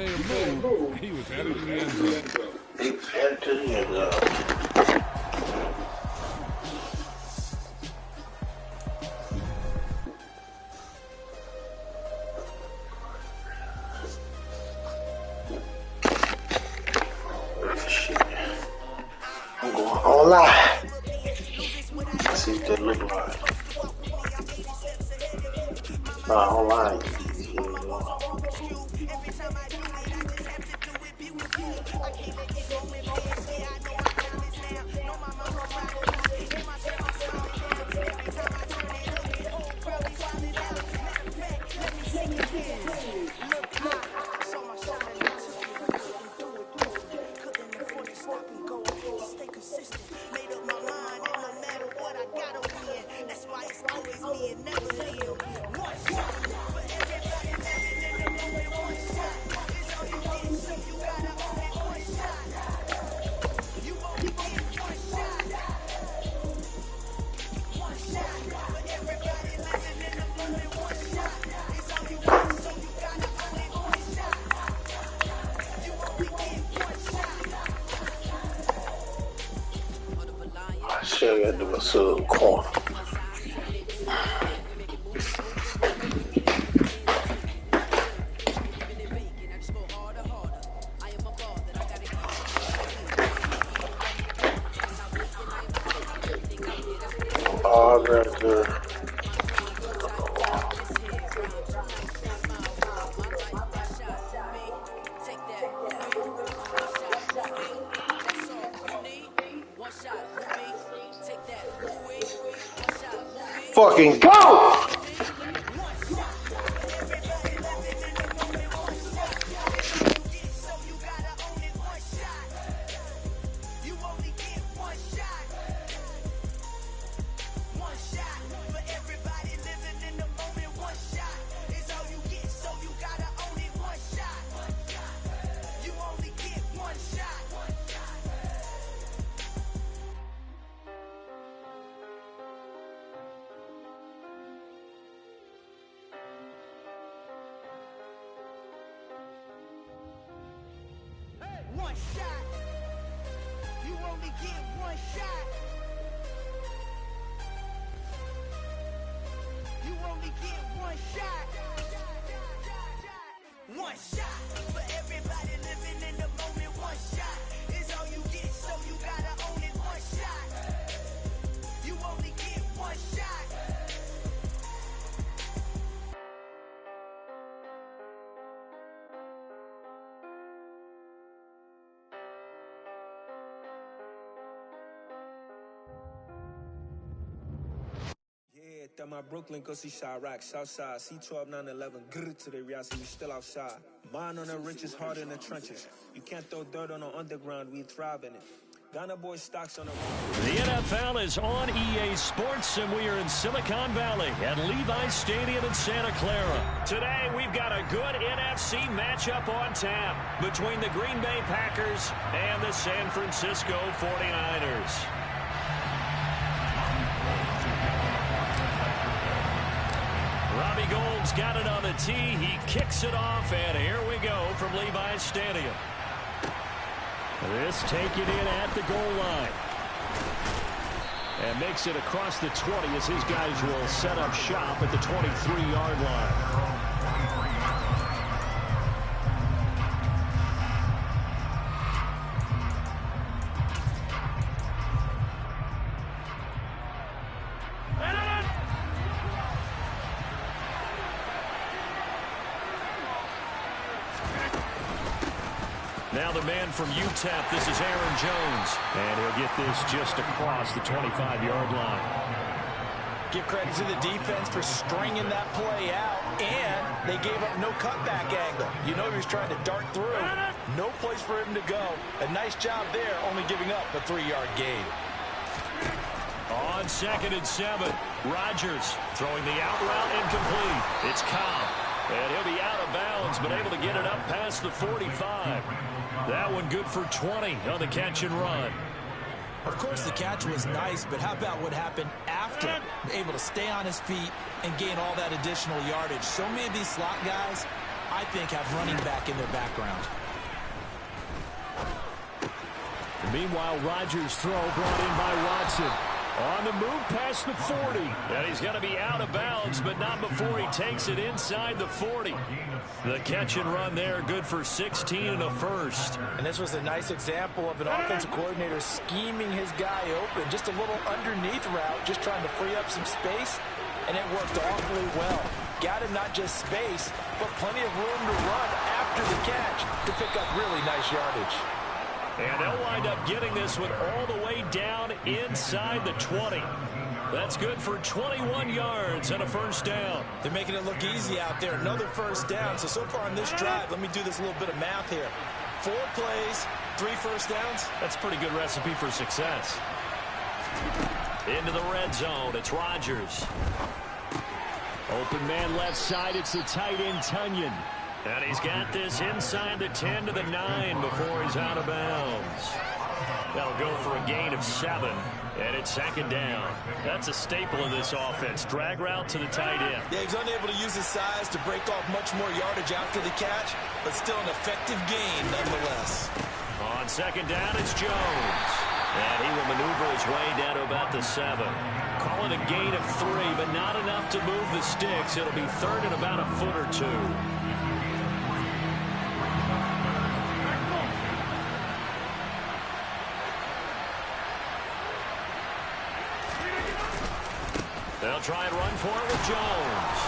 made a move. He was headed to the end zone. He was headed to the end zone. I'm going all live. Let's see what that look like. Online. I sure got to do a sub corner. All right there. Fucking go! One shot. You only get one shot. You only get one shot. One shot for everybody living in the moment. One shot is all you get, so you gotta own it. One shot. You only get one shot. That my Brooklyn, go see Chirac, Southside, C12, 911, grrr to the reality, we still outside. Mine on the riches, hard in the trenches. You can't throw dirt on the underground, we thrive in it. Ghana boy stocks on the road. The NFL is on EA Sports, and we are in Silicon Valley at Levi's Stadium in Santa Clara. Today, we've got a good NFC matchup on tap between the Green Bay Packers and the San Francisco 49ers. Robbie Gould's got it on the tee. He kicks it off, and here we go from Levi's Stadium. This taken in at the goal line. And makes it across the 20 as his guys will set up shop at the 23-yard line. Now the man from UTEP, this is Aaron Jones. And he'll get this just across the 25-yard line. Give credit to the defense for stringing that play out, and they gave up no cutback angle. You know he was trying to dart through. No place for him to go. A nice job there, only giving up a 3-yard gain. On 2nd and 7, Rodgers throwing the out route incomplete. It's Cobb, and he'll be out of bounds, but able to get it up past the 45. That one good for 20 on the catch and run. Of course, the catch was nice, but how about what happened after? Able to stay on his feet and gain all that additional yardage. So many of these slot guys I think, have running back in their background. Meanwhile, Rodgers' throw brought in by Watson. On the move past the 40. And he's going to be out of bounds, but not before he takes it inside the 40. The catch and run there, good for 16 and a first. And this was a nice example of an offensive coordinator scheming his guy open. Just a little underneath route, just trying to free up some space. And it worked awfully well. Got him not just space, but plenty of room to run after the catch to pick up really nice yardage. And they'll wind up getting this one all the way down inside the 20. That's good for 21 yards and a first down. They're making it look easy out there. Another first down. So far on this drive, let me do this little bit of math here. 4 plays, 3 first downs. That's a pretty good recipe for success. Into the red zone, it's Rodgers. Open man left side, it's the tight end Tunyon. And he's got this inside the 10 to the 9 before he's out of bounds. That'll go for a gain of 7, and it's second down. That's a staple of this offense. Drag route to the tight end. Yeah, he's unable to use his size to break off much more yardage after the catch, but still an effective gain nonetheless. On second down, it's Jones. And he will maneuver his way down to about the 7. Call it a gain of 3, but not enough to move the sticks. It'll be third and about a foot or 2. They'll try and run for it with Jones.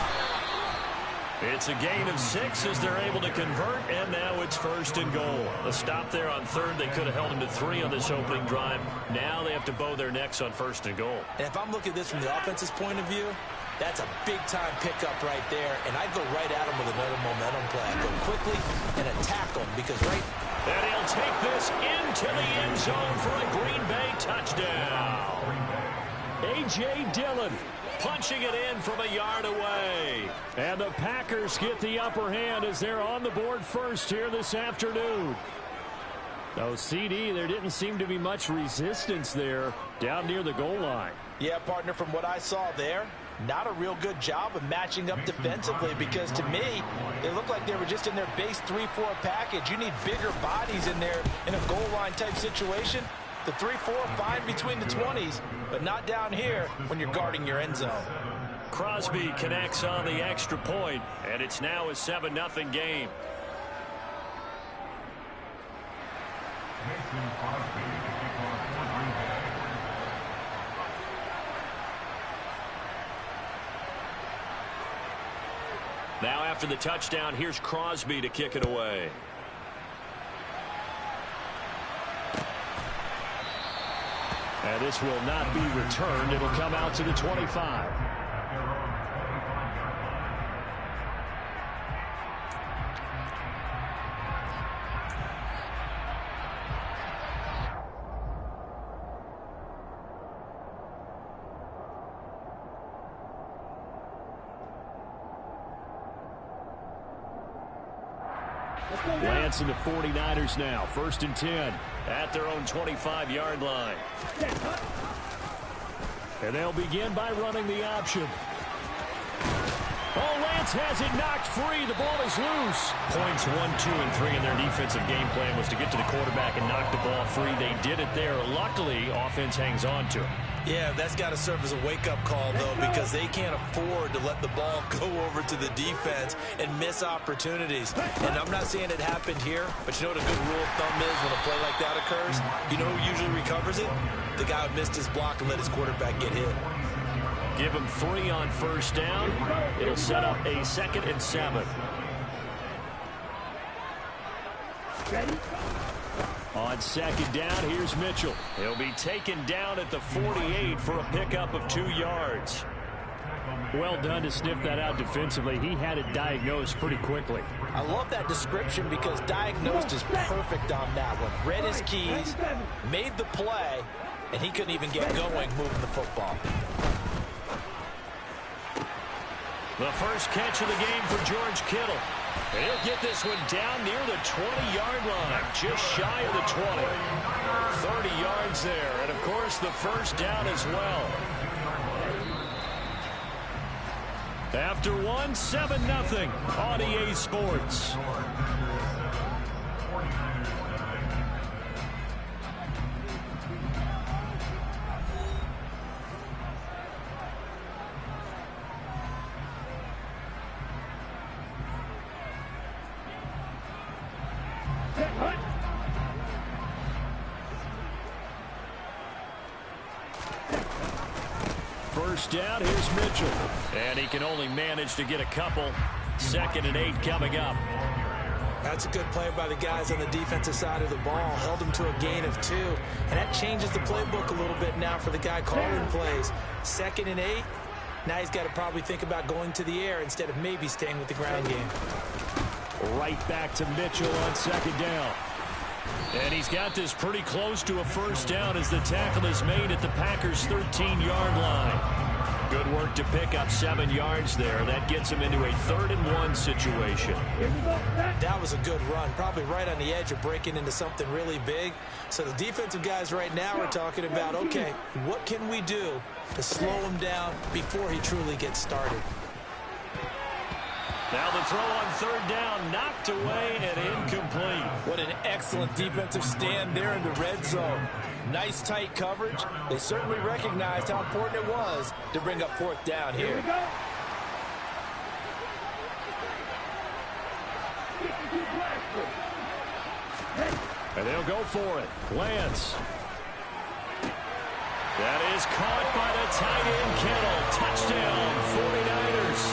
It's a gain of 6 as they're able to convert, and now it's first and goal. A stop there on third. They could have held him to 3 on this opening drive. Now they have to bow their necks on first and goal. And if I'm looking at this from the offense's point of view, that's a big-time pickup right there, and I'd go right at him with another momentum play. I'd go quickly and attack him because right... And he'll take this into the end zone for a Green Bay touchdown. A.J. Dillon punching it in from a yard away. And the Packers get the upper hand as they're on the board first here this afternoon. No, CD, there didn't seem to be much resistance there down near the goal line. Yeah, partner, from what I saw there, not a real good job of matching up defensively because to me, they looked like they were just in their base 3-4 package. You need bigger bodies in there in a goal line type situation. The 3-4 fine between the 20s, but not down here when you're guarding your end zone. Crosby connects on the extra point, and it's now a 7-0 game. Now after the touchdown, here's Crosby to kick it away. And this will not be returned. It'll come out to the 25. Lance and the 49ers now. First and 10 at their own 25-yard line. And they'll begin by running the option. Oh, Lance has it knocked free. The ball is loose. Points 1, 2, and 3 in their defensive game plan was to get to the quarterback and knock the ball free. They did it there. Luckily, offense hangs on to it. Yeah, that's got to serve as a wake-up call, though, because they can't afford to let the ball go over to the defense and miss opportunities. And I'm not saying it happened here, but you know what a good rule of thumb is when a play like that occurs? You know who usually recovers it? The guy who missed his block and let his quarterback get hit. Give him 3 on first down. It'll set up a 2nd and 7. Ready? On second down, here's Mitchell. He'll be taken down at the 48 for a pickup of 2 yards. Well done to sniff that out defensively. He had it diagnosed pretty quickly. I love that description because diagnosed is perfect on that one. Read his keys, made the play, and he couldn't even get going moving the football. The first catch of the game for George Kittle. And he'll get this one down near the 20-yard line, just shy of the 20. 30 yards there, and of course the first down as well. After one, 7-0 on EA Sports. First down, here's Mitchell. And he can only manage to get a couple. 2nd and 8 coming up. That's a good play by the guys on the defensive side of the ball. Held them to a gain of 2. And that changes the playbook a little bit now for the guy calling plays. 2nd and 8. Now he's got to probably think about going to the air instead of maybe staying with the ground game. Right back to Mitchell on 2nd down. And he's got this pretty close to a first down as the tackle is made at the Packers' 13-yard line. Good work to pick up 7 yards there. That gets him into a 3rd and 1 situation. That was a good run, probably right on the edge of breaking into something really big. So the defensive guys right now are talking about, okay, what can we do to slow him down before he truly gets started? Now the throw on 3rd down, knocked away and incomplete. What an excellent defensive stand there in the red zone. Nice tight coverage. They certainly recognized how important it was to bring up 4th down here. And they'll go for it. Lance. That is caught by the tight end, Kittle. Touchdown, 49ers.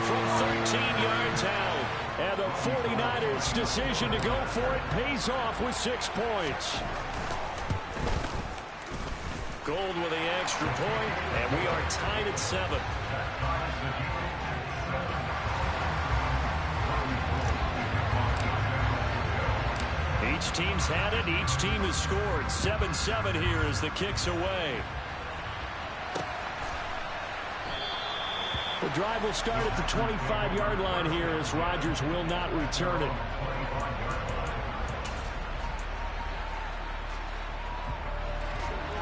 From 13 yards out. And the 49ers' decision to go for it pays off with 6 points. Gold with the extra point, and we are tied at 7. Each team's had it. Each team has scored. 7-7 here as the kick's away. The drive will start at the 25-yard line here as Rodgers will not return it.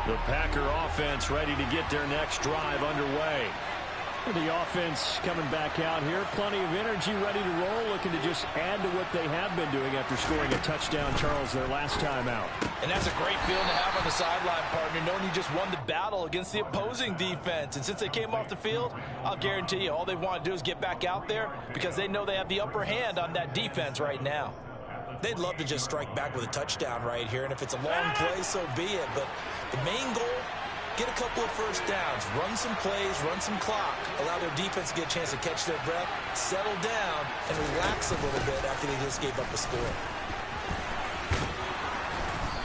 The Packer offense ready to get their next drive underway. The offense coming back out here. Plenty of energy, ready to roll, looking to just add to what they have been doing after scoring a touchdown, Charles, their last time out. And that's a great feeling to have on the sideline, partner, knowing you just won the battle against the opposing defense. And since they came off the field, I'll guarantee you all they want to do is get back out there because they know they have the upper hand on that defense right now. They'd love to just strike back with a touchdown right here, and if it's a long play, so be it. But the main goal, get a couple of first downs, run some plays, run some clock, allow their defense to get a chance to catch their breath, settle down, and relax a little bit after they just gave up a score.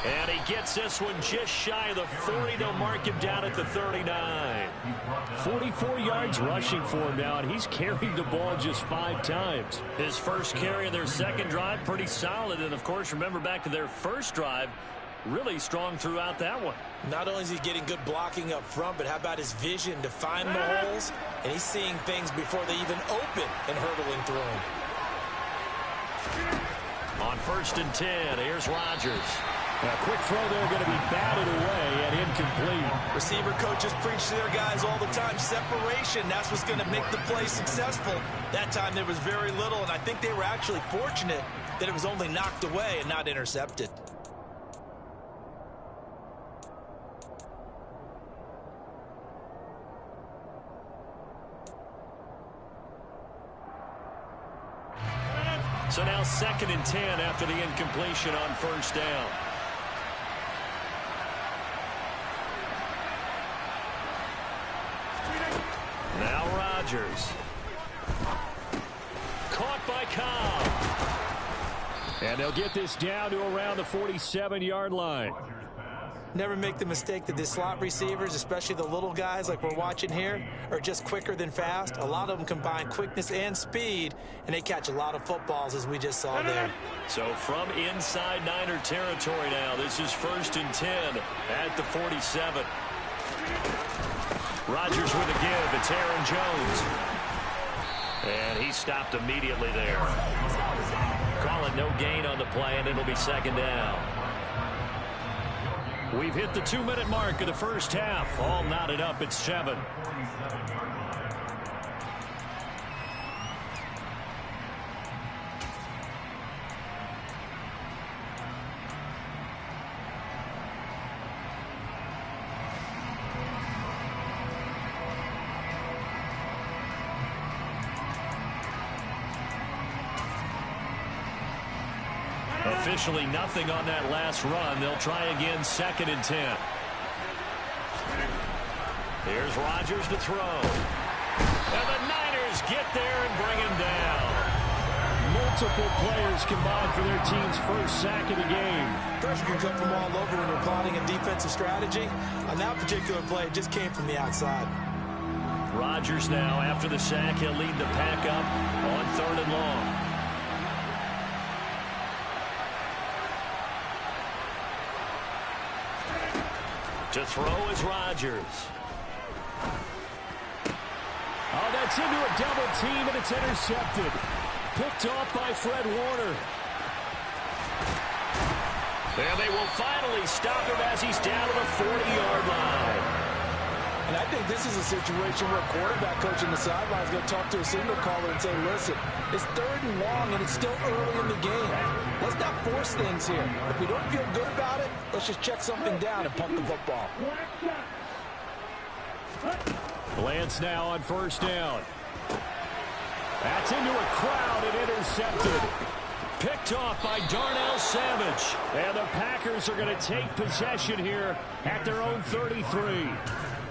And he gets this one just shy of the 40. They'll mark him down at the 39. 44 yards rushing for him now, and he's carried the ball just 5 times. His first carry of their second drive, pretty solid. And, of course, remember back to their first drive, really strong throughout that one. Not only is he getting good blocking up front, but how about his vision to find the holes? And he's seeing things before they even open and hurdling through them. On 1st and 10, here's Rodgers. A quick throw there going to be batted away and incomplete. Receiver coaches preach to their guys all the time. Separation, that's what's going to make the play successful. That time there was very little, and I think they were actually fortunate that it was only knocked away and not intercepted. So now 2nd and 10 after the incompletion on 1st down. Now Rodgers. Caught by Cobb. And they'll get this down to around the 47-yard line. Never make the mistake that the slot receivers, especially the little guys like we're watching here, are just quicker than fast. A lot of them combine quickness and speed, and they catch a lot of footballs, as we just saw there. So from inside Niner territory now, this is 1st and 10 at the 47. Rodgers with a give. It's Aaron Jones. And he stopped immediately there. Call it no gain on the play, and it'll be 2nd down. We've hit the 2-minute mark of the first half. All knotted up at 7. Officially nothing on that last run. They'll try again, 2nd and 10. Here's Rodgers to throw. And the Niners get there and bring him down. Multiple players combined for their team's first sack of the game. Pressure can come from all over when you're plotting a defensive strategy. On that particular play, it just came from the outside. Rodgers now, after the sack, he'll lead the pack up on 3rd and long. To throw is Rodgers. Oh, that's into a double team, and it's intercepted. Picked off by Fred Warner. And they will finally stop him as he's down to the 40-yard line. And I think this is a situation where a quarterback coach in the sideline is going to talk to a signal caller and say, listen, it's 3rd and long, and it's still early in the game. Let's not force things here. If we don't feel good about it, let's just check something down and pump the football. Lance now on 1st down. That's into a crowd and intercepted. Picked off by Darnell Savage. And the Packers are going to take possession here at their own 33.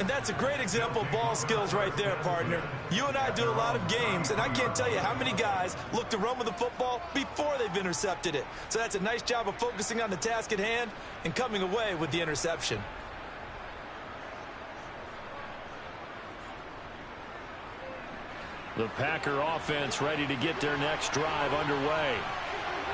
And that's a great example of ball skills right there, partner. You and I do a lot of games, and I can't tell you how many guys look to run with the football before they've intercepted it. So that's a nice job of focusing on the task at hand and coming away with the interception. The Packer offense ready to get their next drive underway.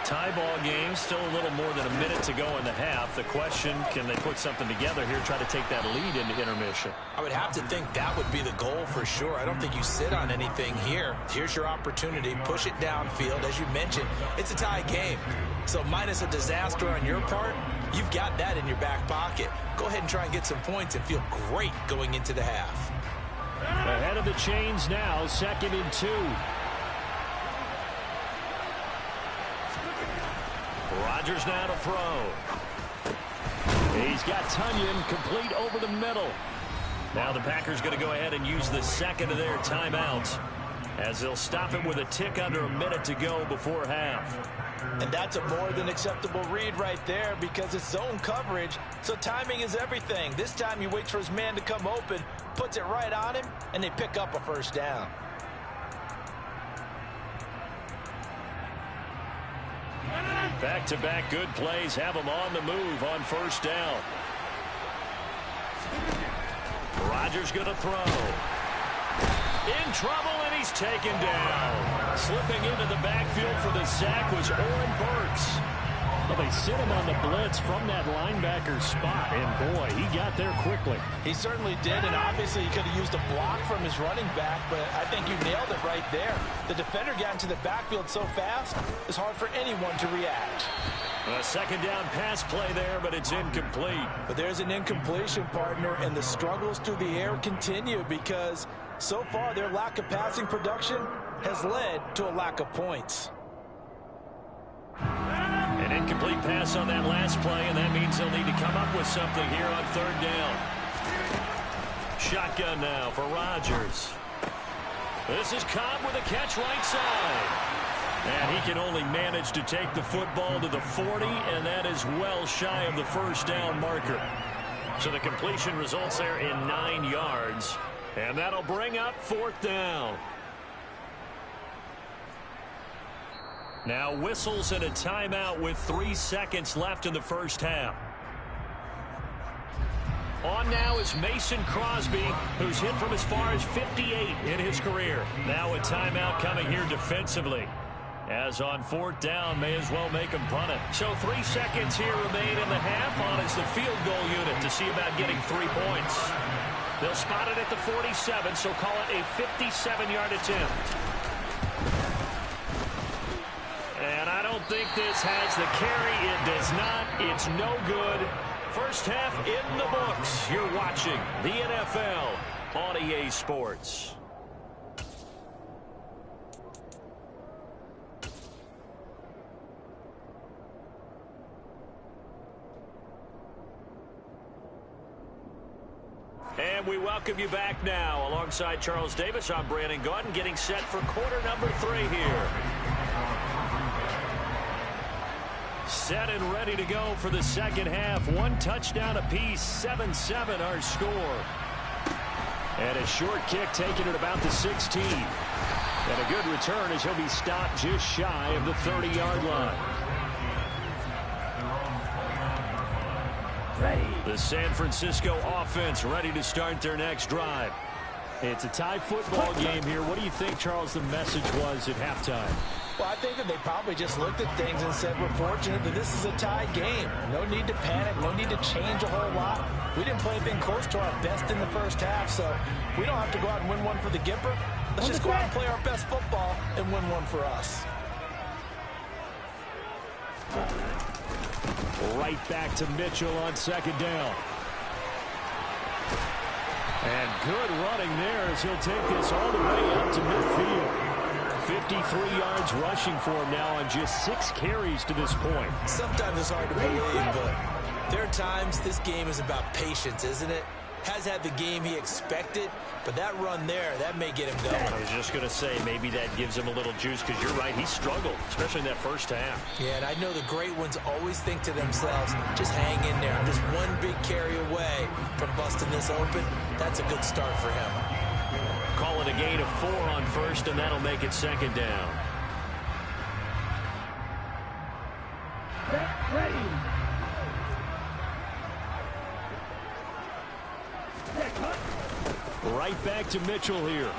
Tie ball game, still a little more than a minute to go in the half. The question, can they put something together here, try to take that lead into intermission? I would have to think that would be the goal for sure. I don't think you sit on anything here. Here's your opportunity. Push it downfield. As you mentioned, it's a tie game. So minus a disaster on your part, you've got that in your back pocket. Go ahead and try and get some points and feel great going into the half. Ahead of the chains now, 2nd and 2. Rodgers now to throw. He's got Tunyon complete over the middle. Now the Packers going to go ahead and use the 2nd of their timeouts, as they'll stop it with a tick under a minute to go before half. And that's a more than acceptable read right there because it's zone coverage, so timing is everything. This time he waits for his man to come open, puts it right on him, and they pick up a 1st down. Back-to-back good plays have them on the move on 1st down. Rodgers going to throw. In trouble, and he's taken down. Slipping into the backfield for the sack was Oren Burks. Well, they sit him on the blitz from that linebacker spot, and boy, he got there quickly. He certainly did, and obviously he could have used a block from his running back, but I think you nailed it right there. The defender got into the backfield so fast, it's hard for anyone to react. A 2nd down pass play there, but it's incomplete. But there's an incompletion, partner, and the struggles through the air continue because so far their lack of passing production has led to a lack of points. An incomplete pass on that last play, and that means they'll need to come up with something here on 3rd down. Shotgun now for Rodgers. This is Cobb with a catch right side. And he can only manage to take the football to the 40, and that is well shy of the 1st down marker. So the completion results there in 9 yards, and that'll bring up 4th down. Now whistles and a timeout with 3 seconds left in the 1st half. On now is Mason Crosby, who's hit from as far as 58 in his career. Now a timeout coming here defensively. As on 4th down, may as well make him punt it. So 3 seconds here remain in the half. On is the field goal unit to see about getting 3 points. They'll spot it at the 47, so call it a 57-yard attempt. And I don't think this has the carry. It does not. It's no good. 1st half in the books. You're watching the NFL on EA Sports. And we welcome you back now. Alongside Charles Davis, I'm Brandon Gaudin, getting set for quarter number 3 here. Set and ready to go for the second half. One touchdown apiece, 7-7 our score. And a short kick taken at about the 16. And a good return as he'll be stopped just shy of the 30-yard line. The San Francisco offense ready to start their next drive. It's a tie football game here. What do you think, Charles, the message was at halftime? Well, I think that they probably just looked at things and said, we're fortunate that this is a tie game. No need to panic. No need to change a whole lot. We didn't play anything close to our best in the first half, so we don't have to go out and win one for the Gipper. Let's just go out and play our best football and win one for us. Right back to Mitchell on second down. And good running there as he'll take this all the way up to midfield. 53 yards rushing for him now on just 6 carries to this point. Sometimes it's hard to believe, but there are times this game is about patience, isn't it? Has had the game he expected, but that run there, that may get him going. I was just going to say, maybe that gives him a little juice, because you're right, he struggled, especially in that first half. Yeah, and I know the great ones always think to themselves, just hang in there. I'm just one big carry away from busting this open. That's a good start for him. Call it a gain of 4 on first, and that'll make it second down. Ready. Right back to Mitchell here.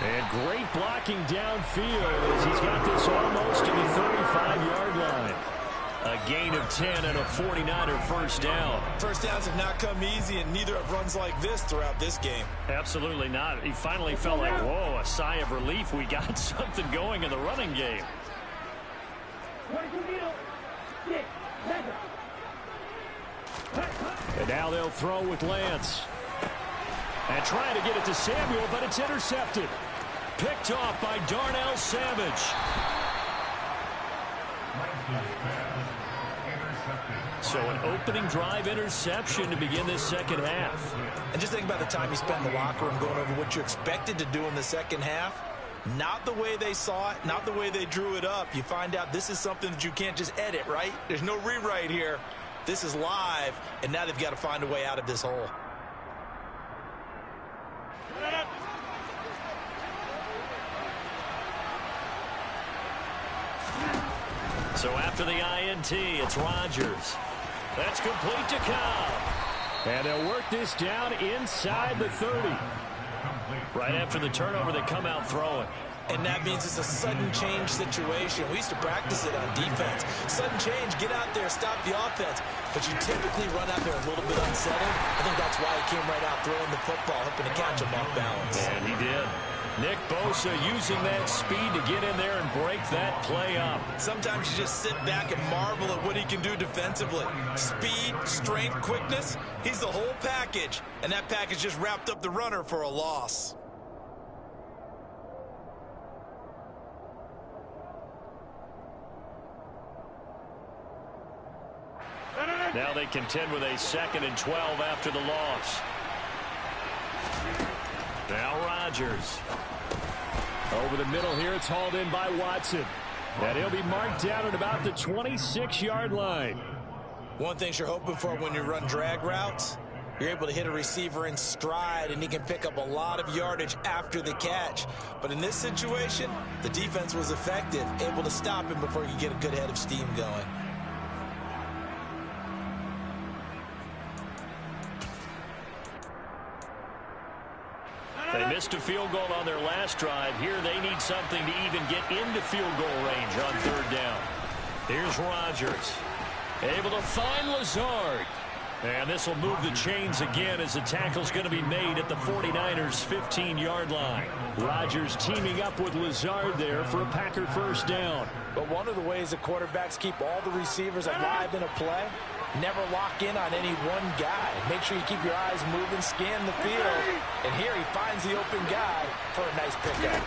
And great blocking downfield as he's got this almost to the 35-yard line. A gain of 10 and a 49er first down. First downs have not come easy, and neither have runs like this throughout this game. Absolutely not. He finally felt like, whoa, a sigh of relief. We got something going in the running game. And now they'll throw with Lance. And trying to get it to Samuel, but it's intercepted. Picked off by Darnell Savage. So an opening drive interception to begin this second half. And just think about the time you spent in the locker room going over what you expected to do in the second half. Not the way they saw it, not the way they drew it up. You find out this is something that you can't just edit, right? There's no rewrite here. This is live, and now they've got to find a way out of this hole. So after the INT, it's Rodgers. That's complete to Cobb. And they'll work this down inside the 30. Right after the turnover, they come out throwing. And that means it's a sudden change situation. We used to practice it on defense. Sudden change, get out there, stop the offense. But you typically run out there a little bit unsettled. I think that's why he came right out throwing the football, hoping to catch him off balance. And he did. Nick Bosa using that speed to get in there and break that play up. Sometimes you just sit back and marvel at what he can do defensively. Speed, strength, quickness, he's the whole package. And that package just wrapped up the runner for a loss. Now they contend with a 2nd and 12 after the loss. Now Rodgers. Over the middle here, it's hauled in by Watson. And he'll be marked down at about the 26-yard line. One thing you're hoping for when you run drag routes, you're able to hit a receiver in stride, and he can pick up a lot of yardage after the catch. But in this situation, the defense was effective, able to stop him before he could get a good head of steam going. They missed a field goal on their last drive. Here they need something to even get into field goal range on 3rd down. Here's Rodgers. Able to find Lazard. And this will move the chains again as the tackle's going to be made at the 49ers' 15-yard line. Rodgers teaming up with Lazard there for a Packer first down. But one of the ways that quarterbacks keep all the receivers alive in a play, never lock in on any one guy. Make sure you keep your eyes moving, scan the field. And here he finds the open guy for a nice pickup.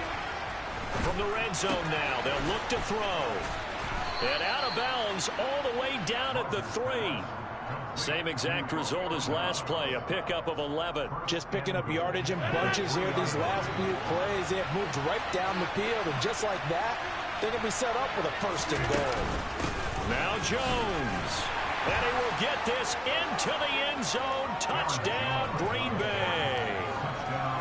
From the red zone now, they'll look to throw. And out of bounds all the way down at the 3. Same exact result as last play, a pickup of 11. Just picking up yardage in bunches here these last few plays. They have moved right down the field, and just like that, they're going to be set up with a 1st and goal. Now Jones. And he will get this into the end zone. Touchdown, Green Bay.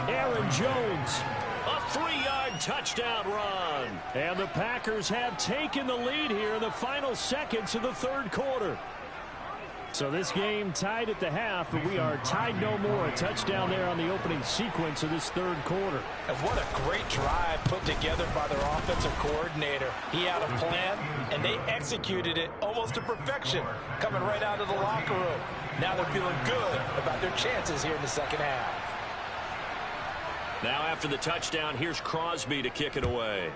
Aaron Jones, a 3-yard touchdown run. And the Packers have taken the lead here in the final seconds of the third quarter. So this game tied at the half, but we are tied no more. A touchdown there on the opening sequence of this third quarter. And what a great drive put together by their offensive coordinator. He had a plan, and they executed it almost to perfection, coming right out of the locker room. Now they're feeling good about their chances here in the second half. Now after the touchdown, here's Crosby to kick it away.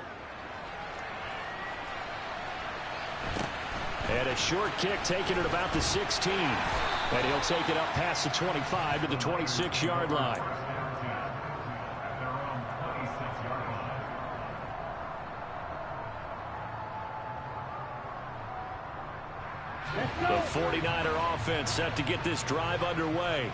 And a short kick taken at about the 16. And he'll take it up past the 25 to the 26-yard line. The 49er offense set to get this drive underway.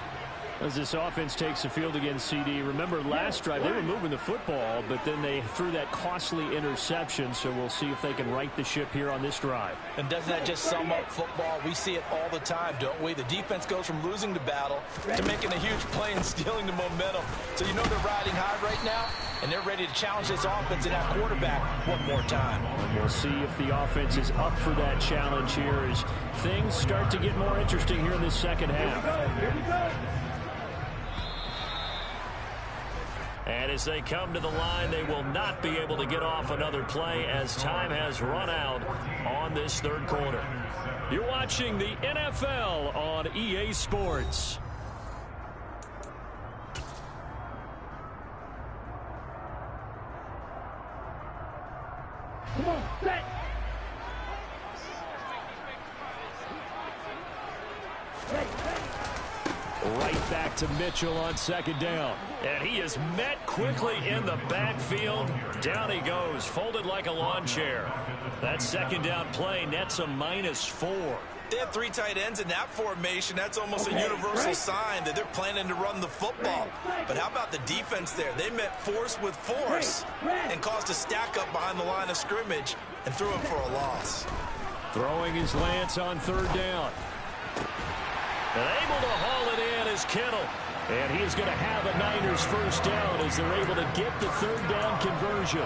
As this offense takes the field against CD, remember last drive they were moving the football, but then they threw that costly interception, so we'll see if they can right the ship here on this drive. And doesn't that just sum up football? We see it all the time, don't we? The defense goes from losing the battle to making a huge play and stealing the momentum. So you know they're riding high right now, and they're ready to challenge this offense and that quarterback one more time. And we'll see if the offense is up for that challenge here as things start to get more interesting here in this second half. Here we go. And as they come to the line, they will not be able to get off another play as time has run out on this third quarter. You're watching the NFL on EA Sports. Come on, set. Right back to Mitchell on second down. And he is met quickly in the backfield. Down he goes, folded like a lawn chair. That second down play nets a -4. They have 3 tight ends in that formation. That's almost a universal sign that they're planning to run the football. But how about the defense there? They met force with force and caused a stack up behind the line of scrimmage and threw him for a loss. Throwing his Lance on third down. And able to haul it in is Kittle. And he is going to have a Niners first down as they're able to get the third down conversion.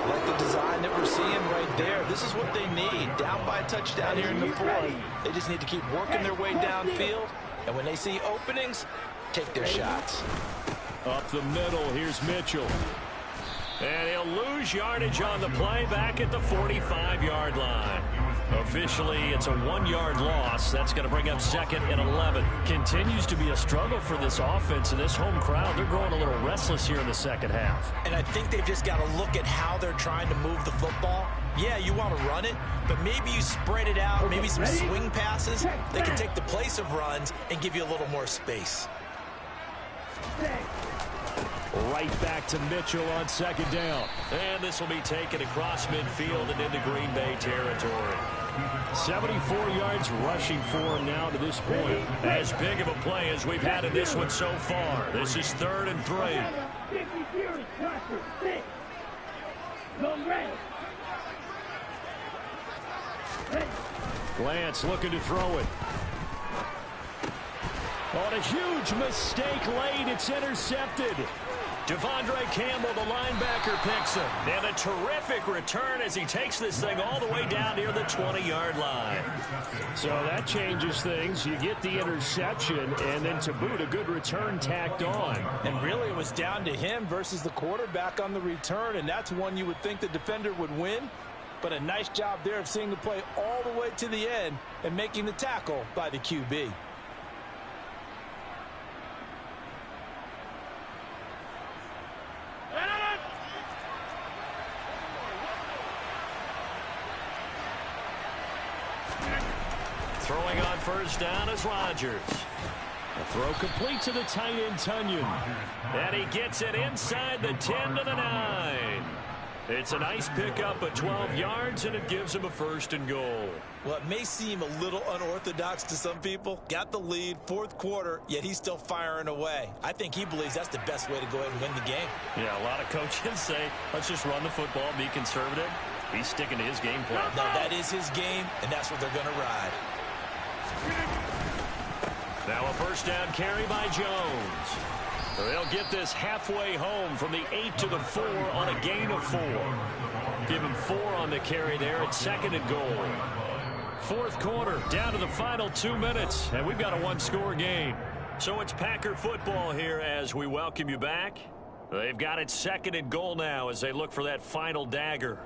Like the design that we're seeing right there. This is what they need. Down by a touchdown here in the fourth. They just need to keep working their way downfield. And when they see openings, take their shots. Up the middle, here's Mitchell. And he'll lose yardage on the play back at the 45-yard line. Officially, it's a 1-yard loss. That's going to bring up second and 11. Continues to be a struggle for this offense and this home crowd. They're growing a little restless here in the second half. And I think they've just got to look at how they're trying to move the football. Yeah, you want to run it, but maybe you spread it out, maybe some swing passes. They can take the place of runs and give you a little more space. Right back to Mitchell on second down. And this will be taken across midfield and into Green Bay territory. 74 yards rushing for him now to this point. As big of a play as we've had in this one so far. This is 3rd and 3. Lance looking to throw it. On a huge mistake late, it's intercepted. Devondre Campbell, the linebacker, picks him. And a terrific return as he takes this thing all the way down near the 20-yard line. So that changes things. You get the interception, and then to boot, a good return tacked on. And really, it was down to him versus the quarterback on the return, and that's one you would think the defender would win. But a nice job there of seeing the play all the way to the end and making the tackle by the QB. Throwing on first down is Rodgers. The throw complete to the tight end, Tunyon. And he gets it inside the 10 to the 9. It's a nice pickup of 12 yards, and it gives him a 1st and goal. Well, it may seem a little unorthodox to some people. Got the lead, 4th quarter, yet he's still firing away. I think he believes that's the best way to go ahead and win the game. Yeah, a lot of coaches say, let's just run the football, be conservative. He's sticking to his game plan. No, that is his game, and that's what they're going to ride. Now a first down carry by Jones. They'll get this halfway home from the 8 to the 4 on a gain of 4. Give him 4 on the carry there at 2nd and goal. Fourth quarter, down to the final 2 minutes, and we've got a one-score game. So it's Packer football here as we welcome you back. They've got it 2nd and goal now as they look for that final dagger.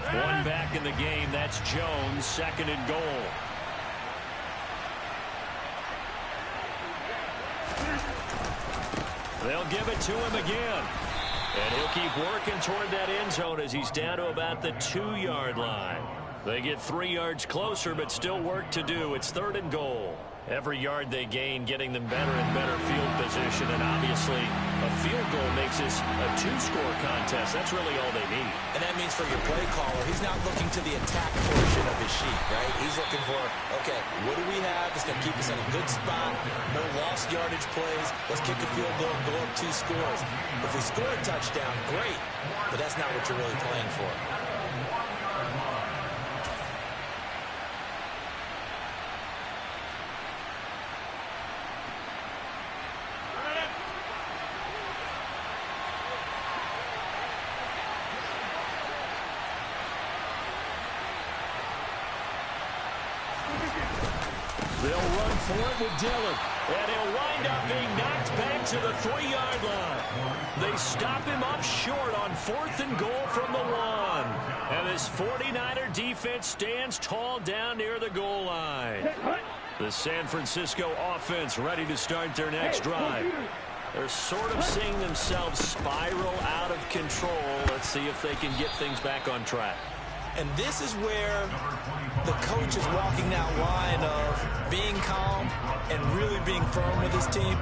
One back in the game. That's Jones, 2nd and goal. They'll give it to him again. And he'll keep working toward that end zone as he's down to about the 2-yard line. They get 3 yards closer, but still work to do. It's 3rd and goal. Every yard they gain, getting them better and better field position. And obviously, a field goal makes this a 2-score contest. That's really all they need. And that means for your play caller, he's not looking to the attack portion of his sheet, right? He's looking for, okay, what do we have that's going to keep us in a good spot? No lost yardage plays. Let's kick a field goal and go up 2 scores. If we score a touchdown, great. But that's not what you're really playing for. They'll run for it with Dillon. And he'll wind up being knocked back to the 3-yard line. They stop him up short on 4th and goal from the 1. And this 49er defense stands tall down near the goal line. The San Francisco offense ready to start their next drive. They're sort of seeing themselves spiral out of control. Let's see if they can get things back on track. And this is where the coach is walking that line of being calm and really being firm with his team.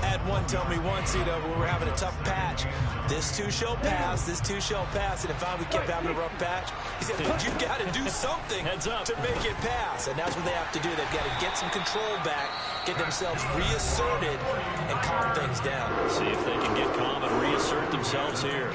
I had one tell me once, when we were having a tough patch, this too shall pass, this too shall pass. And if we kept having a rough patch, he said, but you got to do something to make it pass. And that's what they have to do. They've got to get some control back, get themselves reasserted, and calm things down. See if they can get calm and reassert themselves here.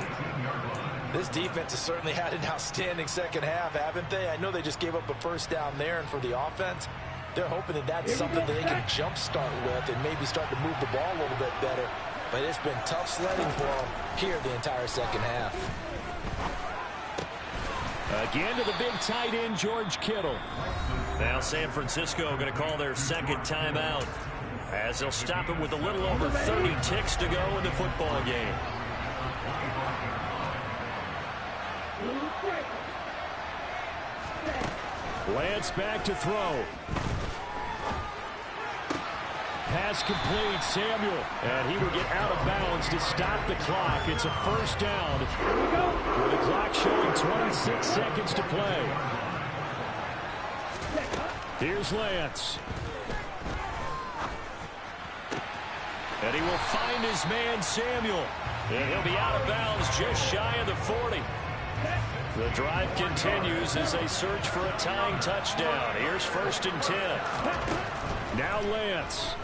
This defense has certainly had an outstanding second half, haven't they? I know they just gave up a first down there, and for the offense, they're hoping that that's something that they can jumpstart with and maybe start to move the ball a little bit better. But it's been tough sledding for them here the entire second half. Again to the big tight end, George Kittle. Now San Francisco going to call their second timeout as they'll stop him with a little over 30 ticks to go in the football game. Lance back to throw. Pass complete, Samuel. And he will get out of bounds to stop the clock. It's a first down with the clock showing 26 seconds to play. Here's Lance. And he will find his man, Samuel. And he'll be out of bounds just shy of the 40. The drive continues as they search for a tying touchdown. Here's 1st and 10. Now Lance.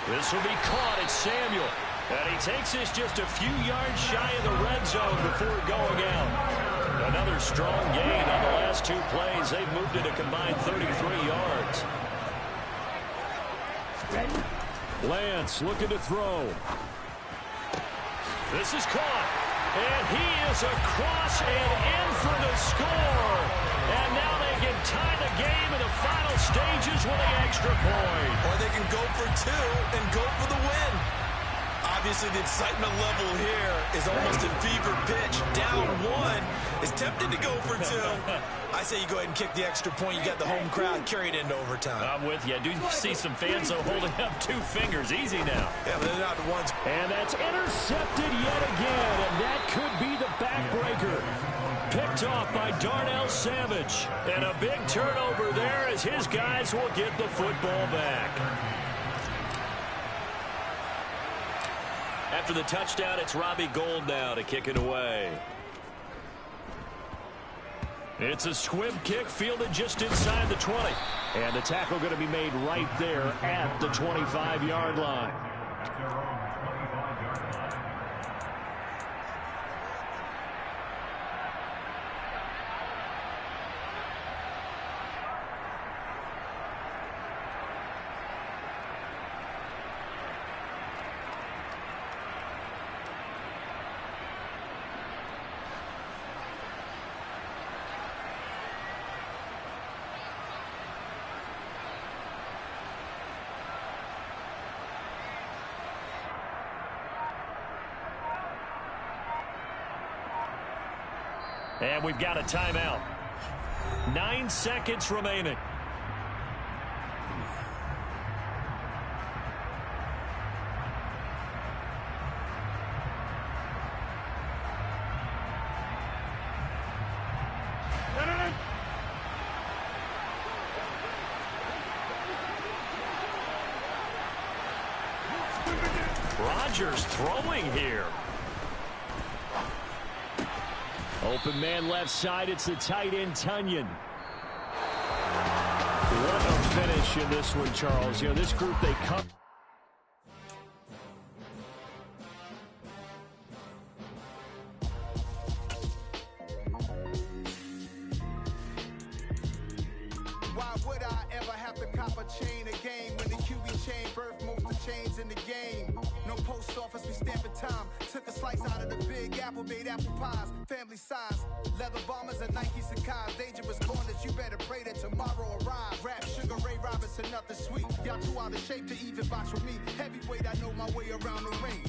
This will be caught. It's Samuel. And he takes this just a few yards shy of the red zone before going out. Another strong gain on the last 2 plays. They've moved it a combined 33 yards. Lance looking to throw. This is caught. And he is across and in for the score. And now they can tie the game in the final stages with an extra point. Or they can go for 2 and go for the win. Obviously, the excitement level here is almost a fever pitch. Down 1 is tempted to go for 2. I say you go ahead and kick the extra point. You got the home crowd, carry it into overtime. I'm with you. I do see some fans, though, holding up 2 fingers. Easy now. Yeah, but they're not the ones. And that's intercepted yet again, and that could be the backbreaker. Picked off by Darnell Savage. And a big turnover there as his guys will get the football back. After the touchdown, it's Robbie Gould now to kick it away. It's a squib kick fielded just inside the 20. And the tackle going to be made right there at the 25-yard line. And we've got a timeout. 9 seconds remaining. Rodgers throwing here. Open man left side. It's the tight end, Tunyon. What a finish in this one, Charles. You know, this group, they come. Why would I ever have to cop a chain again when the QB chain birthed most of the chains in the game? No post office, we stamping time. Took a slice out of the big apple, made apple pies. Family size, leather bombers and Nike Sacai's. Dangerous corners, you better pray that tomorrow arrives. Rap, Sugar Ray Robinson, nothing sweet. Y'all too out of shape to even box with me. Heavyweight, I know my way around the ring.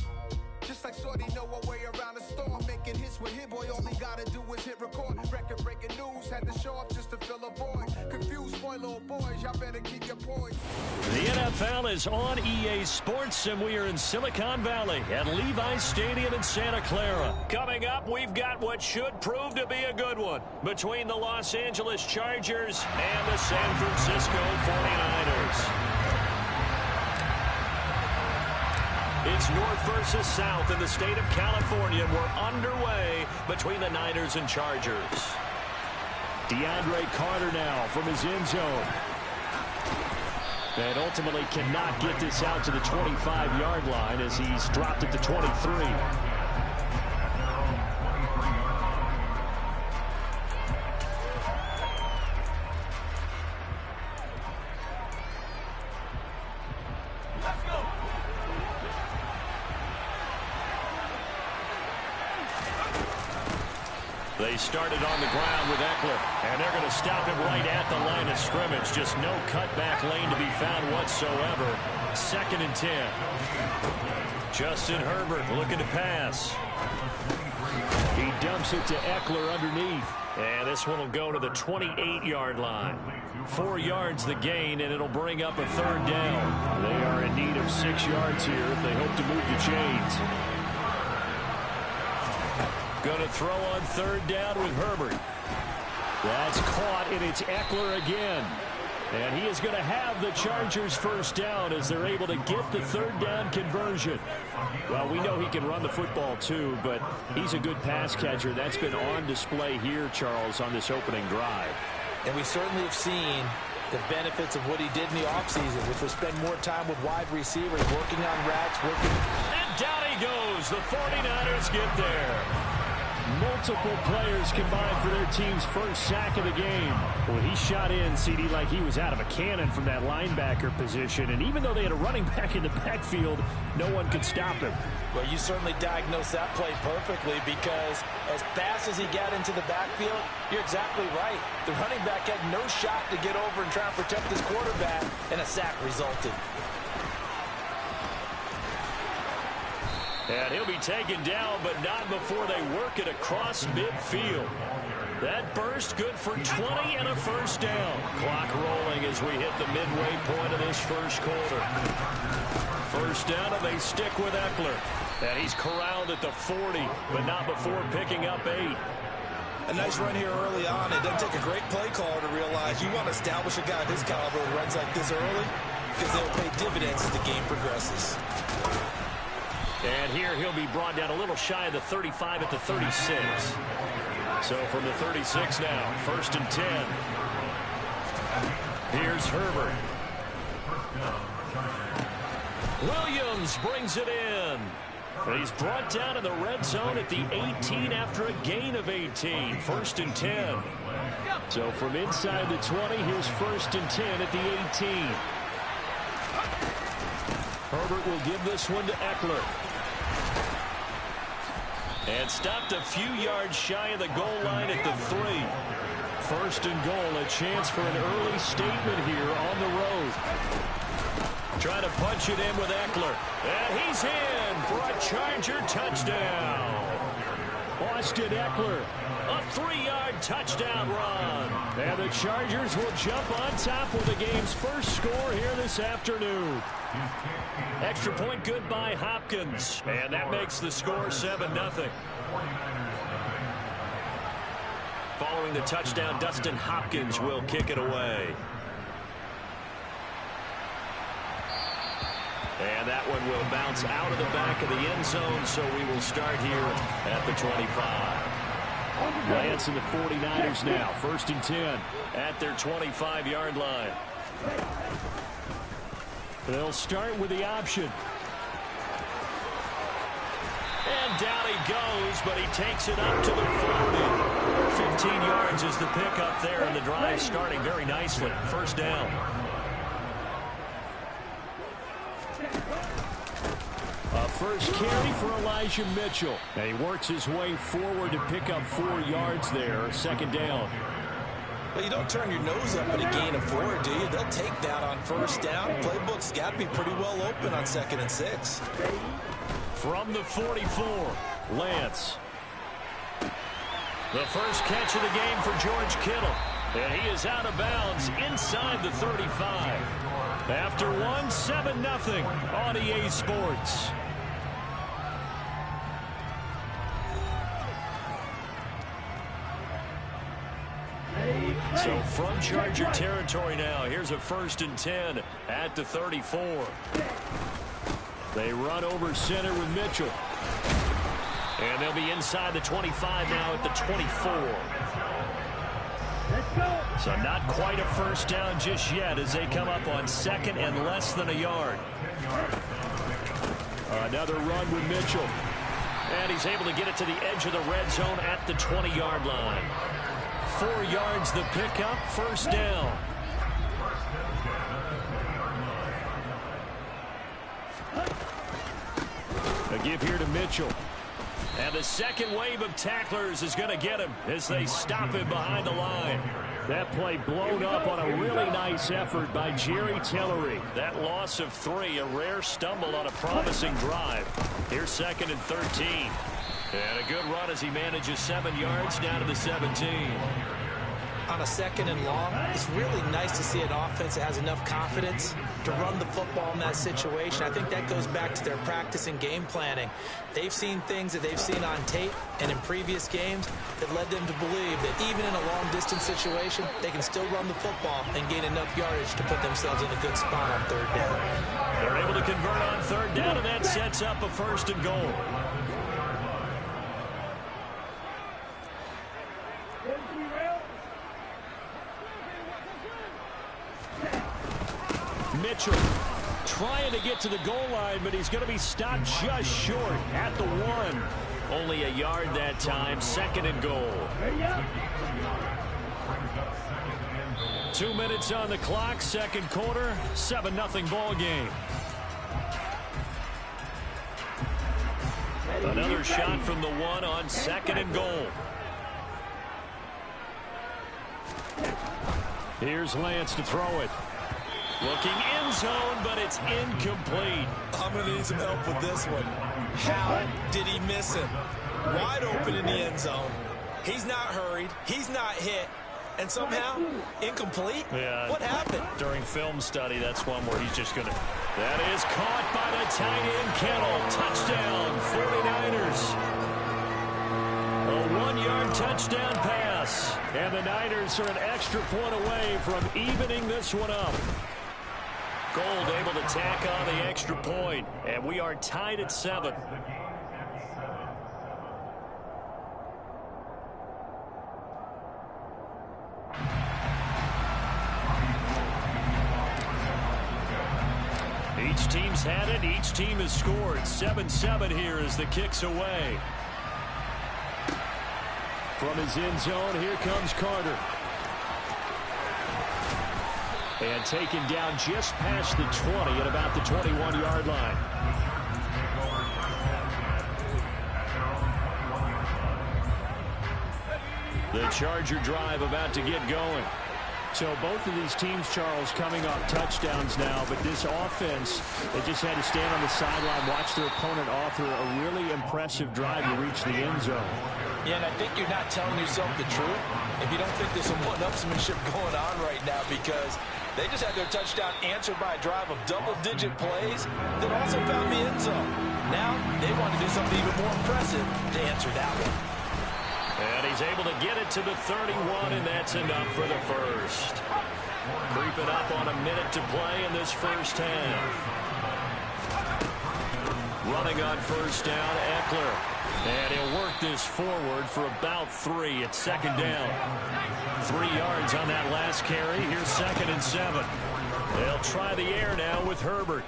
Just like Shorty know her way around the storm. Making hits with Hit Boy, all he gotta do is hit record. Record breaking news, had to show up just to fill a void. Confused boy, little boys, y'all better keep your poise. The NFL is on EA Sports, and we are in Silicon Valley at Levi Stadium in Santa Clara. Coming up, we've got what should prove to be a good one between the Los Angeles Chargers and the San Francisco 49ers. It's north versus south in the state of California, and we're underway between the Niners and Chargers. DeAndre Carter now from his end zone. And ultimately cannot get this out to the 25-yard line as he's dropped at the 23. They started on the ground with Eckler, and they're going to stop him right at the line of scrimmage. Just no cutback lane to be found whatsoever. 2nd and 10. Justin Herbert looking to pass. He dumps it to Eckler underneath. And this one will go to the 28-yard line. 4 yards the gain, and it'll bring up a 3rd down. They are in need of 6 yards here if they hope to move the chains. Going to throw on 3rd down with Herbert. That's caught, and it's Eckler again. And he is going to have the Chargers 1st down as they're able to get the 3rd down conversion. Well, we know he can run the football too, but he's a good pass catcher. That's been on display here, Charles, on this opening drive. And we certainly have seen the benefits of what he did in the offseason, which was spend more time with wide receivers, working on routes, working. And down he goes. The 49ers get there. Multiple players combined for their team's 1st sack of the game. Well, he shot in, CD, like he was out of a cannon from that linebacker position. And even though they had a running back in the backfield, no one could stop him. Well, you certainly diagnosed that play perfectly, because as fast as he got into the backfield, you're exactly right. The running back had no shot to get over and try and protect his quarterback, and a sack resulted. And he'll be taken down, but not before they work it across midfield. That burst good for 20 and a 1st down. Clock rolling as we hit the midway point of this 1st quarter. 1st down, and they stick with Eckler. And he's corralled at the 40, but not before picking up 8. A nice run here early on. It doesn't take a great play caller to realize you want to establish a guy of his caliber who runs like this early, because they'll pay dividends as the game progresses. And here he'll be brought down a little shy of the 35 at the 36. So from the 36 now, 1st and 10. Here's Herbert. Williams brings it in. He's brought down in the red zone at the 18 after a gain of 18. 1st and 10. So from inside the 20, here's 1st and 10 at the 18. Herbert will give this one to Eckler. And stopped a few yards shy of the goal line at the 3. 1st and goal, a chance for an early statement here on the road. Trying to punch it in with Eckler. And he's in for a Charger touchdown. Austin Eckler, a 3-yard touchdown run. And the Chargers will jump on top with the game's first score here this afternoon. Extra point good by Hopkins. And that makes the score 7-0. Following the touchdown, Dustin Hopkins will kick it away. And that one will bounce out of the back of the end zone, so we will start here at the 25. Lance and the 49ers now, 1st and 10 at their 25-yard line. They'll start with the option. And down he goes, but he takes it up to the 40. 15 yards is the pickup there, and the drive starting very nicely. 1st down. A first carry for Elijah Mitchell. And he works his way forward to pick up 4 yards there. 2nd down. Well, you don't turn your nose up at a gain of 4, do you? They'll take that on 1st down. Playbook's got to be pretty well open on 2nd and 6. From the 44, Lance. The first catch of the game for George Kittle. And he is out of bounds inside the 35. After 7-0 on EA Sports. So from Charger territory now, here's a 1st and 10 at the 34. They run over center with Mitchell. And they'll be inside the 25 now at the 24. So not quite a 1st down just yet as they come up on 2nd and less than a yard. Another run with Mitchell. And he's able to get it to the edge of the red zone at the 20-yard line. 4 yards the pickup, 1st down. A give here to Mitchell. And the second wave of tacklers is going to get him as they stop him behind the line. That play blown up on a really nice effort by Jerry Tillery. That loss of 3, a rare stumble on a promising drive. Here's 2nd and 13. And a good run as he manages 7 yards down to the 17. On a 2nd and long, it's really nice to see an offense that has enough confidence to run the football in that situation. I think that goes back to their practice and game planning. They've seen things that they've seen on tape and in previous games that led them to believe that even in a long-distance situation, they can still run the football and gain enough yardage to put themselves in a good spot on 3rd down. They're able to convert on 3rd down, and that sets up a 1st and goal. Mitchell trying to get to the goal line, but he's going to be stopped just short at the 1. Only a yard that time, 2nd and goal. 2 minutes on the clock, 2nd quarter, 7-0 ball game. Another shot from the 1 on 2nd and goal. Here's Lance to throw it. Looking end zone, but it's incomplete. I'm going to need some help with this one. How did he miss him? Wide open in the end zone. He's not hurried. He's not hit. And somehow, incomplete? Yeah. What happened? During film study, that's one where he's just going to... That is caught by the tight end, Kittle. Touchdown, 49ers. A 1-yard touchdown pass. And the Niners are an extra point away from evening this one up. Gold able to tack on the extra point, and we are tied at 7. Each team's had it. Each team has scored. 7-7 here as the kick's away. From his end zone, here comes Carter. And taken down just past the 20 at about the 21-yard line. The Charger drive about to get going. So both of these teams, Charles, coming off touchdowns now, but this offense, they just had to stand on the sideline, watch their opponent offer a really impressive drive to reach the end zone. Yeah, and I think you're not telling yourself the truth if you don't think there's some one-upsmanship going on right now, because they just had their touchdown answered by a drive of double-digit plays that also found the end zone. Now they want to do something even more impressive to answer that one. And he's able to get it to the 31, and that's enough for the first. Creeping up on a minute to play in this first half. Running on first down, Eckler. And he'll work this forward for about 3. It's second down. 3 yards on that last carry. Here's 2nd and 7. They'll try the air now with Herbert.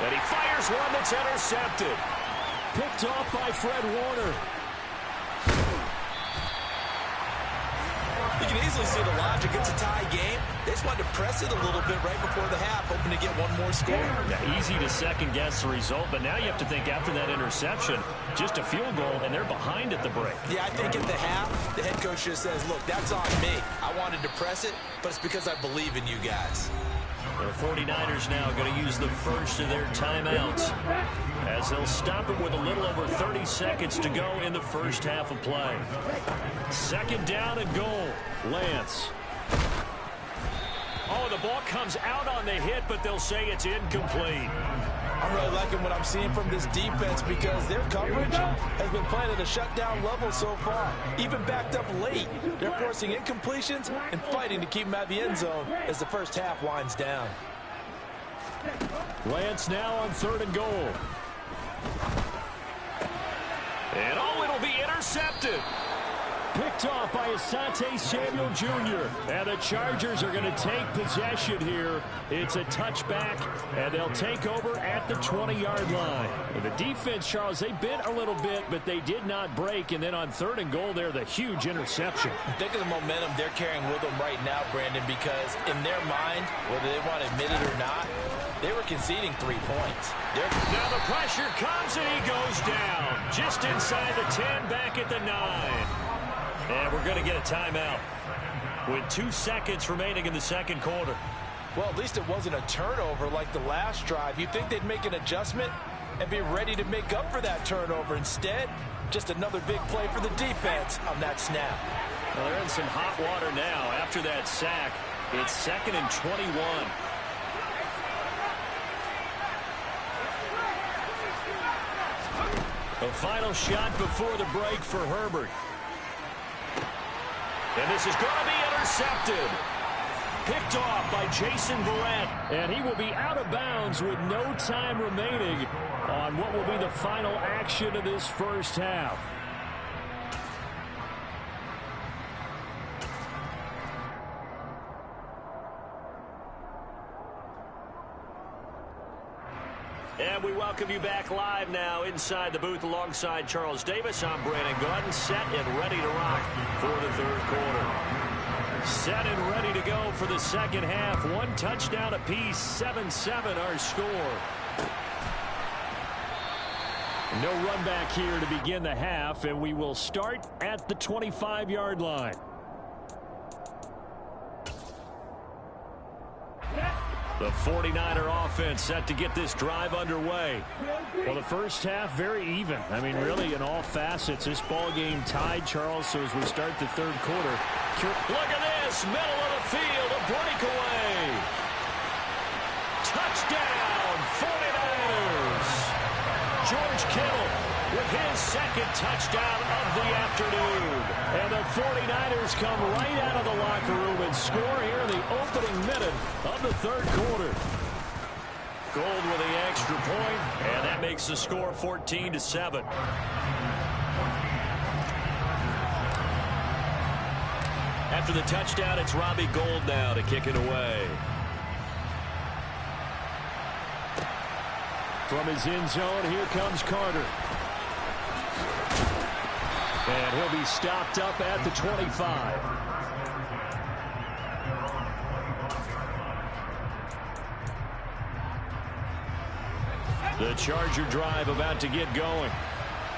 And he fires one that's intercepted. Picked off by Fred Warner. You can easily see the logic. It's a tie game. They just wanted to press it a little bit right before the half, hoping to get one more score. Yeah, easy to second-guess the result, but now you have to think after that interception, just a field goal, and they're behind at the break. Yeah, I think at the half, the head coach just says, look, that's on me. I wanted to press it, but it's because I believe in you guys. The 49ers now going to use the first of their timeouts as they'll stop it with a little over 30 seconds to go in the first half of play. Second down and goal. Lance. Oh, the ball comes out on the hit, but they'll say it's incomplete. I'm really liking what I'm seeing from this defense because their coverage has been playing at a shutdown level so far. Even backed up late, they're forcing incompletions and fighting to keep them at the end zone as the first half winds down. Lance now on 3rd and goal. And oh, it'll be intercepted. Picked off by Asante Samuel Jr. And the Chargers are going to take possession here. It's a touchback, and they'll take over at the 20-yard line. And the defense, Charles, they bit a little bit, but they did not break. And then on 3rd and goal there, the huge interception. Think of the momentum they're carrying with them right now, Brandon, because in their mind, whether they want to admit it or not, they were conceding 3 points. Now the pressure comes, and he goes down. Just inside the 10, back at the 9. And we're going to get a timeout with 2 seconds remaining in the second quarter. Well, at least it wasn't a turnover like the last drive. You'd think they'd make an adjustment and be ready to make up for that turnover. Instead, just another big play for the defense on that snap. Well, they're in some hot water now. After that sack, it's 2nd and 21. A final shot before the break for Herbert. And this is going to be intercepted. Picked off by Jason Verrett. And he will be out of bounds with no time remaining on what will be the final action of this first half. And we welcome you back live now inside the booth alongside Charles Davis. I'm Brandon Gordon, set and ready to rock for the 3rd quarter. Set and ready to go for the second half. 1 touchdown apiece, 7-7 our score. No run back here to begin the half, and we will start at the 25-yard line. The 49er offense set to get this drive underway. Well, the first half very even. I mean, really in all facets. This ball game tied, Charles, so as we start the 3rd quarter. Look at this, middle of the field, a breakaway. Touchdown, 49ers. George Kittle with his 2nd touchdown of the afternoon. And the 49ers come right out of the locker room and score here in the opening minute of the 3rd quarter. Gold with the extra point, and that makes the score 14-7. After the touchdown, it's Robbie Gould now to kick it away. From his end zone, here comes Carter. And he'll be stopped up at the 25. The Charger drive about to get going.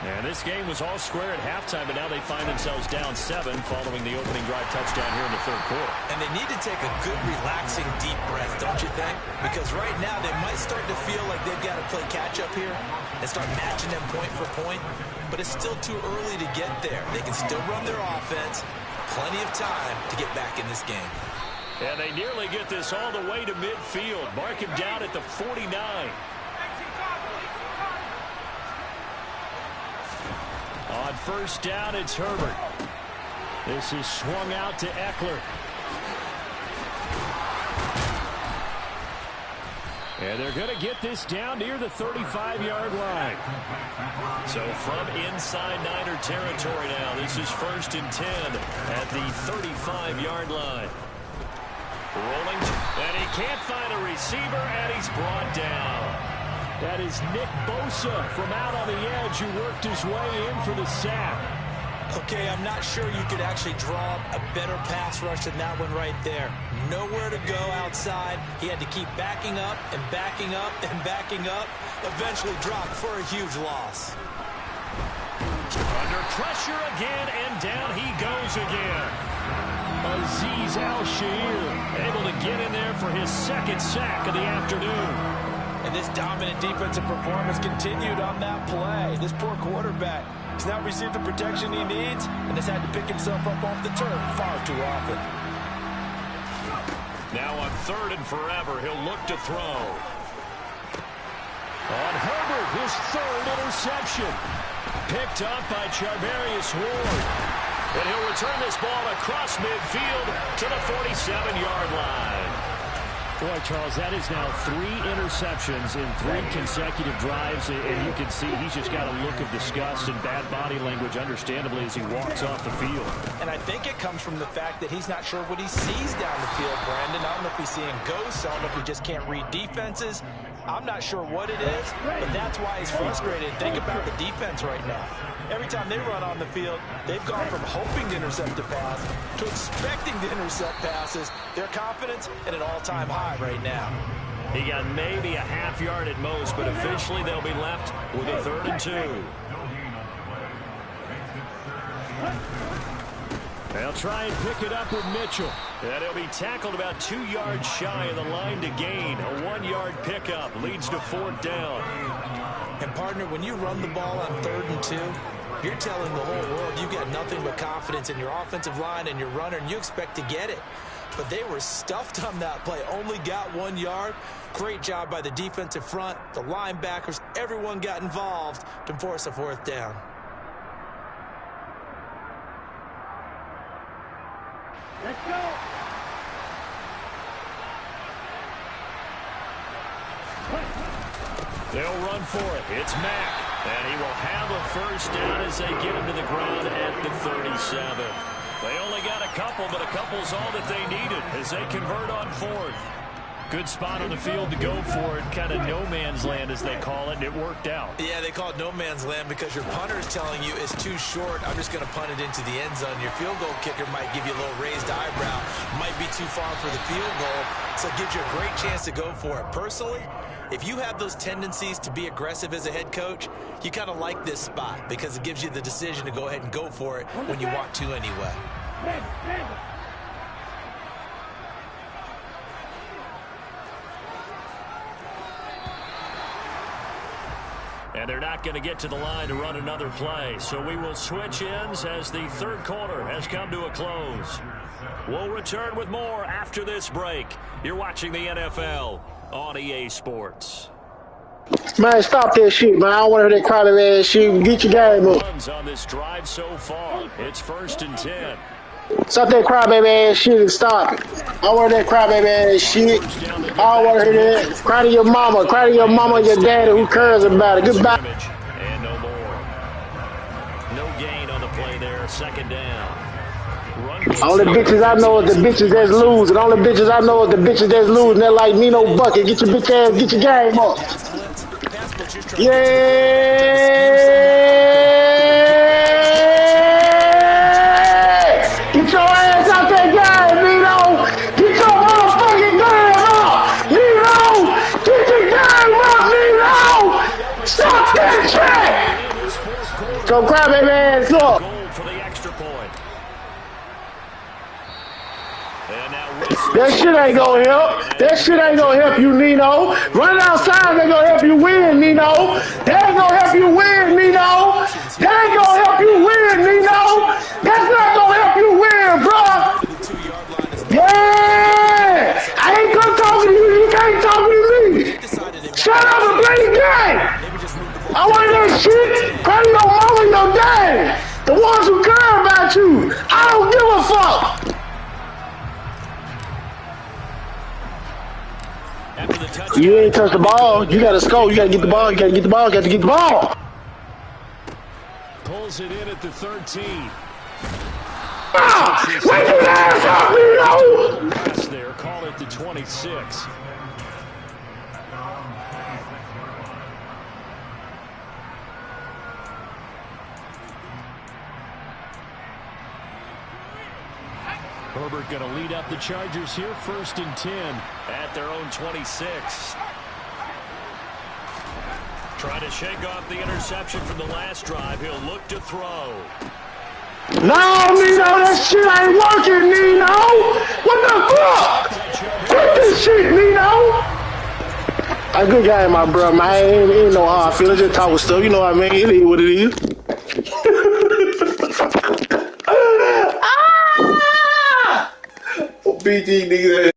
And this game was all square at halftime, but now they find themselves down 7 following the opening drive touchdown here in the third quarter. And they need to take a good, relaxing, deep breath, don't you think? Because right now they might start to feel like they've got to play catch-up here and start matching them point for point. But it's still too early to get there. They can still run their offense. Plenty of time to get back in this game. And they nearly get this all the way to midfield. Mark him down at the 49. On first down, it's Herbert. This is swung out to Eckler. And they're going to get this down near the 35-yard line. So from inside Niner territory now, this is 1st and 10 at the 35-yard line. Rolling, and he can't find a receiver, and he's brought down. That is Nick Bosa from out on the edge who worked his way in for the sack. Okay, I'm not sure you could actually draw a better pass rush than that one right there. Nowhere to go outside. He had to keep backing up and backing up and backing up. Eventually dropped for a huge loss. Under pressure again, and down he goes again. Azeez Al-Shaair able to get in there for his 2nd sack of the afternoon. And this dominant defensive performance continued on that play. This poor quarterback has not received the protection he needs and has had to pick himself up off the turf far too often. Now on 3rd and forever, he'll look to throw. On Herbert, his 3rd interception. Picked up by Charvarius Ward. And he'll return this ball across midfield to the 47-yard line. Boy, Charles, that is now 3 interceptions in 3 consecutive drives, and you can see he's just got a look of disgust and bad body language, understandably, as he walks off the field. And I think it comes from the fact that he's not sure what he sees down the field, Brandon. I don't know if he's seeing ghosts. I don't know if he just can't read defenses. I'm not sure what it is, but that's why he's frustrated. Think about the defense right now. Every time they run on the field, they've gone from hoping to intercept a pass to expecting to intercept passes. Their confidence at an all-time high right now. He got maybe a half yard at most, but officially they'll be left with a 3rd and 2. They'll try and pick it up with Mitchell. And he'll be tackled about 2 yards shy of the line to gain. A 1-yard pickup leads to 4th down. And, partner, when you run the ball on 3rd and 2, you're telling the whole world you got nothing but confidence in your offensive line and your runner, and you expect to get it. But they were stuffed on that play, only got 1 yard. Great job by the defensive front, the linebackers, everyone got involved to force a 4th down. Let's go. They'll run for it. It's Mack. And he will have a 1st down as they get him to the ground at the 37. They only got a couple, but a couple's all that they needed as they convert on 4th. Good spot on the field to go for it. Kind of no man's land, as they call it, and it worked out. Yeah, they call it no man's land because your punter is telling you it's too short. I'm just going to punt it into the end zone. Your field goal kicker might give you a little raised eyebrow. Might be too far for the field goal, so it gives you a great chance to go for it. Personally, if you have those tendencies to be aggressive as a head coach, you kind of like this spot because it gives you the decision to go ahead and go for it when you want to anyway. And they're not going to get to the line to run another play. So we will switch ends as the 3rd quarter has come to a close. We'll return with more after this break. You're watching the NFL on EA Sports. Man, stop that shit, man. I don't want to hear that crybaby ass shit. Get your game up. Runs on this drive so far. It's 1st and 10. Stop that crybaby ass shit and stop it. I don't want to hear that crybaby ass shit. I don't want to hear that. Cry to your mama. Cry to your mama and your daddy. Who cares about it? Goodbye. And no more. No gain on the play there. 2nd down. Only bitches I know is the bitches that's losing. Only bitches I know is the bitches that's losing. They're like Nino Bucket. Get your bitch ass, get your game up. just trying to get to the quarterback, trying to scheme something out Yeah! Get your ass out that game, Nino! Get your motherfucking game up! Nino! Get your game up, Nino! Stop that shit! So grab his ass up! Goal for the extra point. And now That shit ain't gonna help. That shit ain't gonna help you, Nino. Running outside ain't gonna help you win, Nino. That ain't gonna help you win, Nino. That ain't gonna help you win, Nino. That's not gonna help you win, bro. Yeah. I ain't gonna talk to you. You can't talk to me. Shut up and play the game. I want that shit. Cry to your mama and your dad. The ones who care about you. I don't give a fuck. You ain't touch the ball. You gotta score. You gotta get the ball. You gotta get the ball. You gotta get the ball. Pulls it in at the 13. Wake your ass up, Nino! Pass there. Call it the 26. Herbert going to lead up the Chargers here, 1st and 10 at their own 26. Trying to shake off the interception from the last drive. He'll look to throw. No, Nino, that shit ain't working, Nino! What the fuck? Quit this shit, Nino! A good guy, my bro, man. Ain't no hard feelings, just talk with stuff. You know what I mean? It is what it is. BG nigga.